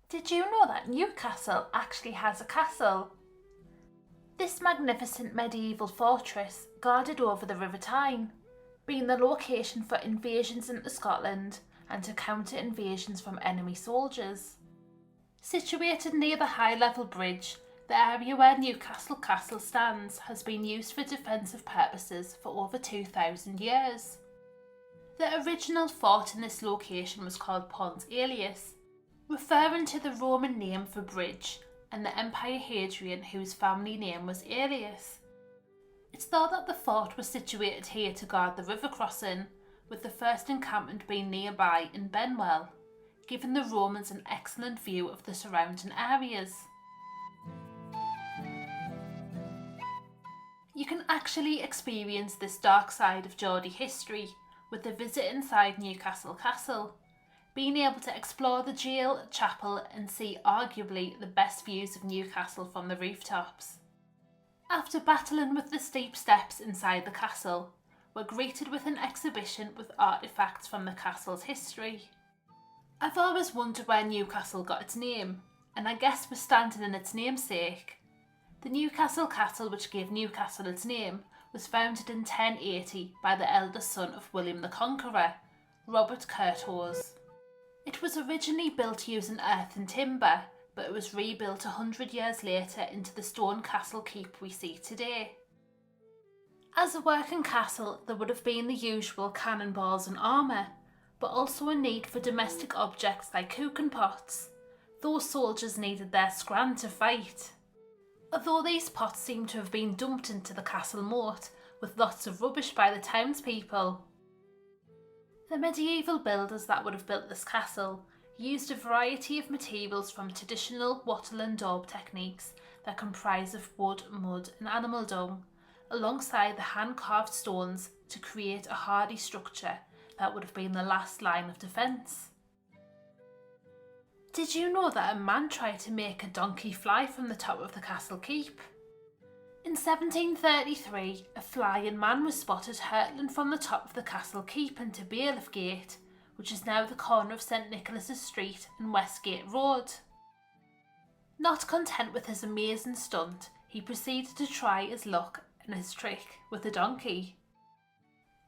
Did you know that Newcastle actually has a castle? This magnificent medieval fortress guarded over the River Tyne, being the location for invasions into Scotland and to counter invasions from enemy soldiers. Situated near the high-level bridge, the area where Newcastle Castle stands has been used for defensive purposes for over 2,000 years. The original fort in this location was called Pont Aelius, referring to the Roman name for bridge and the Emperor Hadrian, whose family name was Aelius. It's thought that the fort was situated here to guard the river crossing, with the first encampment being nearby in Benwell, giving the Romans an excellent view of the surrounding areas. You can actually experience this dark side of Geordie history with a visit inside Newcastle Castle, being able to explore the jail, chapel and see arguably the best views of Newcastle from the rooftops. After battling with the steep steps inside the castle, we're greeted with an exhibition with artefacts from the castle's history. I've always wondered where Newcastle got its name, and I guess we're standing in its namesake. The Newcastle Castle, which gave Newcastle its name, was founded in 1080 by the eldest son of William the Conqueror, Robert Curthose. It was originally built using earth and timber, but it was rebuilt 100 years later into the stone castle keep we see today. As a working castle, there would have been the usual cannonballs and armour, but also a need for domestic objects like cooking pots. Those soldiers needed their scran to fight. Although these pots seem to have been dumped into the castle moat with lots of rubbish by the townspeople. The medieval builders that would have built this castle used a variety of materials from traditional wattle and daub techniques that comprise of wood, mud and animal dung, alongside the hand-carved stones to create a hardy structure that would have been the last line of defence. Did you know that a man tried to make a donkey fly from the top of the castle keep? In 1733, a flying man was spotted hurtling from the top of the castle keep into Bailiff Gate, which is now the corner of St Nicholas's Street and Westgate Road. Not content with his amazing stunt, he proceeded to try his luck and his trick with a donkey.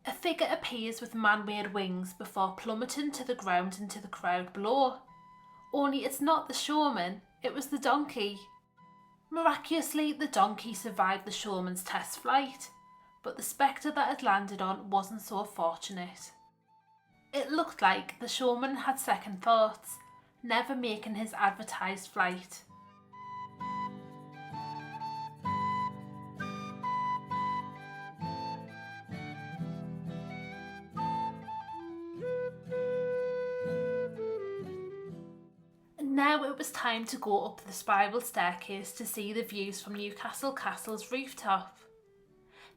A figure appears with man-made wings before plummeting to the ground into the crowd below. Only it's not the showman, it was the donkey. Miraculously, the donkey survived the showman's test flight, but the spectre that it landed on wasn't so fortunate. It looked like the showman had second thoughts, never making his advertised flight. Now it was time to go up the spiral staircase to see the views from Newcastle Castle's rooftop.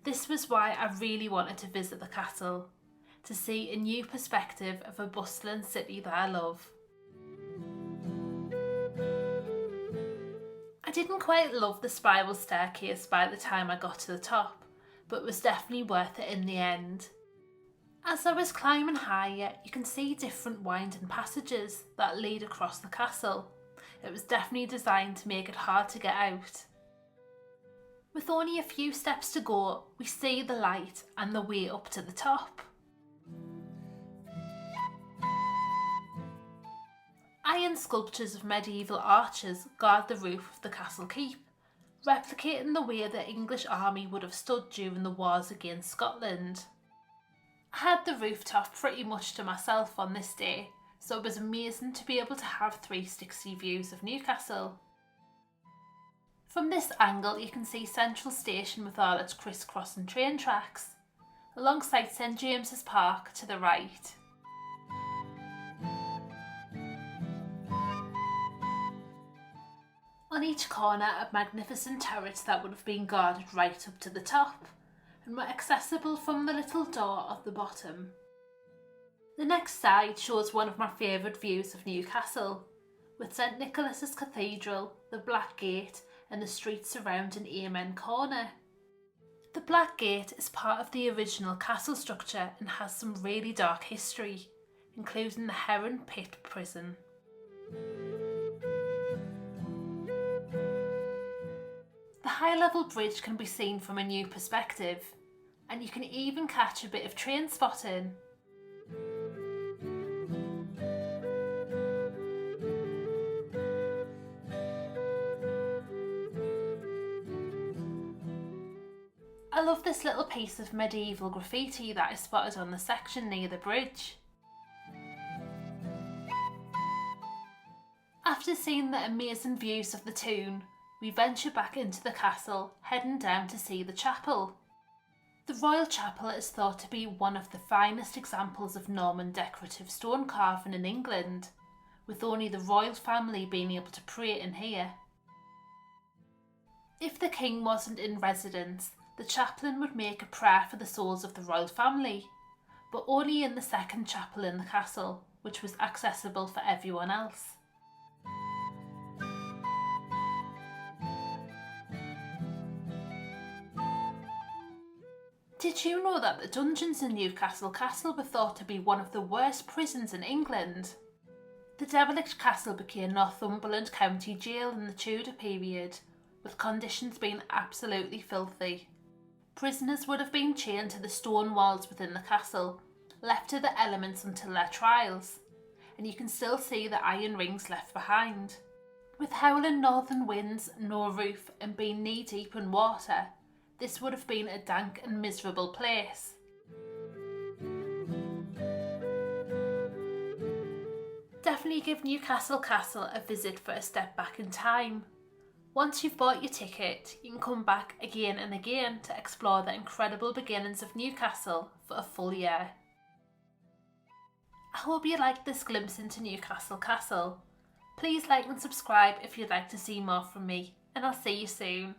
This was why I really wanted to visit the castle, to see a new perspective of a bustling city that I love. I didn't quite love the spiral staircase by the time I got to the top, but it was definitely worth it in the end. As I was climbing higher, you can see different winding passages that lead across the castle. It was definitely designed to make it hard to get out. With only a few steps to go, we see the light and the way up to the top. Iron sculptures of medieval archers guard the roof of the castle keep, replicating the way the English army would have stood during the wars against Scotland. I had the rooftop pretty much to myself on this day, so it was amazing to be able to have 360 views of Newcastle. From this angle you can see Central Station with all its criss-crossing train tracks, alongside St James's Park to the right. On each corner a magnificent turret that would have been guarded right up to the top, and were accessible from the little door at the bottom. The next side shows one of my favourite views of Newcastle, with St Nicholas's Cathedral, the Black Gate and the streets surrounding Amen Corner. The Black Gate is part of the original castle structure and has some really dark history, including the Heron Pit prison. high-level bridge can be seen from a new perspective, and you can even catch a bit of train spotting. I love this little piece of medieval graffiti that I spotted on the section near the bridge. After seeing the amazing views of the town, we venture back into the castle, heading down to see the chapel. The Royal Chapel is thought to be one of the finest examples of Norman decorative stone carving in England, with only the royal family being able to pray in here. If the king wasn't in residence, the chaplain would make a prayer for the souls of the royal family, but only in the second chapel in the castle, which was accessible for everyone else. Did you know that the dungeons in Newcastle Castle were thought to be one of the worst prisons in England? The derelict castle became Northumberland County Jail in the Tudor period, with conditions being absolutely filthy. Prisoners would have been chained to the stone walls within the castle, left to the elements until their trials, and you can still see the iron rings left behind. With howling northern winds, no roof, and being knee-deep in water, this would have been a dank and miserable place. Definitely give Newcastle Castle a visit for a step back in time. Once you've bought your ticket, you can come back again and again to explore the incredible beginnings of Newcastle for a full year. I hope you liked this glimpse into Newcastle Castle. Please like and subscribe if you'd like to see more from me, and I'll see you soon.